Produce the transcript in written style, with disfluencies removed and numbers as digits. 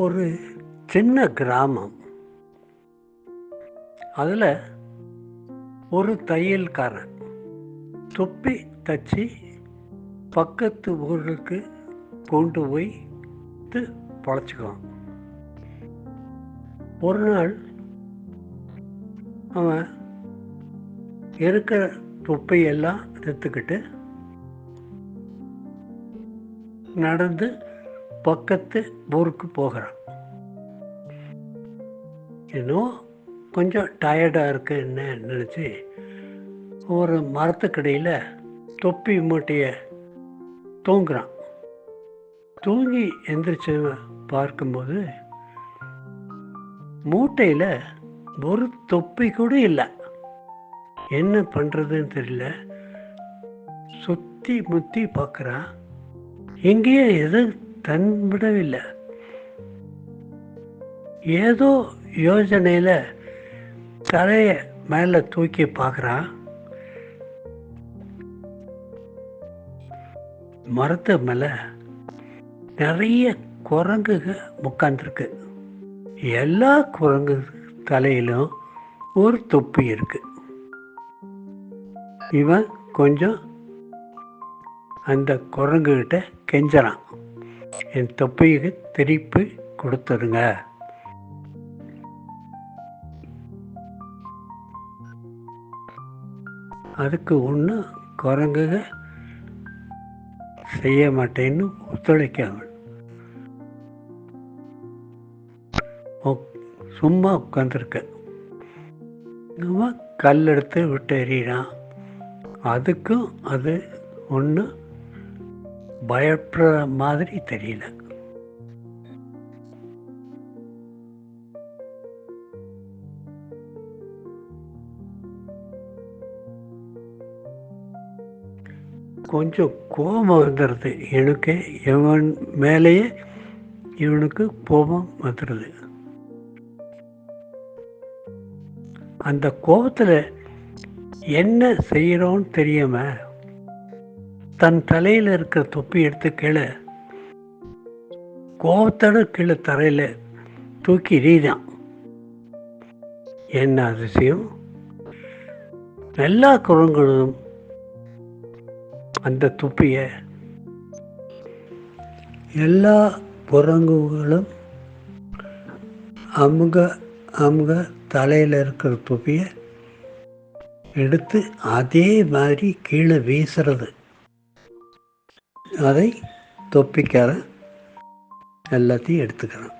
ஒரு சின்ன கிராமம். அதில் ஒரு தையல்காரன் தொப்பி தச்சு பக்கத்து ஊருக்கு கொண்டு போய் பொழைச்சிக்குவான். ஒரு நாள் அவன் இருக்கிற தொப்பையெல்லாம் எடுத்துக்கிட்டு நடந்து பக்கத்து ஊருக்கு போகிறான். இன்னும் கொஞ்சம் டயர்டாக இருக்குன்னு நினச்சி ஒரு மரத்துக்கடியில் தொப்பி மூட்டையை தூங்குறான். தூங்கி எந்திரிச்சு பார்க்கும்போது மூட்டையில் ஒரு தொப்பி கூட இல்லை. என்ன பண்ணுறதுன்னு தெரியல. சுற்றி முற்றி பார்க்குறான், எங்கேயும் எதுவும் தன்விடவில்லை. ஏதோ யோசனையில் தலையை மேலே தூக்கி பார்க்குறான். மரத்து மேலே நிறைய குரங்குக உட்காந்துருக்கு. எல்லா குரங்கு தலையிலும் ஒரு தொப்பி இருக்கு. இவன் கொஞ்சம் அந்த குரங்குகிட்ட கெஞ்சறான், என் தொப்பியை திருப்பி கொடுத்துருங்க. அதுக்கு ஒன்றும் குரங்குக செய்ய மாட்டேன்னு ஒத்துழைக்காமல் சும்மா உட்காந்துருக்க. கல் எடுத்து விட்டு எறிகிறான். அதுக்கும் அது ஒன்றும் பயப்படுற மாதிரி தெரியல. கொஞ்சம் கோபம் வந்துடுது எனக்கு. இவன் மேலேயே இவனுக்கு கோபம் வந்துடுது. அந்த கோபத்தில் என்ன செய்கிறோன்னு தெரியாம தன் தலையில் இருக்கிற தொப்பி எடுத்து கீழே கோபத்தோட கீழே தரையில் தூக்கி எறிதான். என்ன அதிசயம்! எல்லா குரங்குகளும் அந்த தொப்பியை எல்லா குரங்குகளும் அவங்க தலையில் இருக்கிற தொப்பியை எடுத்து அதே மாதிரி கீழே வீசுறது. அதை தொப்பிக்காரன் எல்லாத்தையும் எடுத்துக்கிறான்.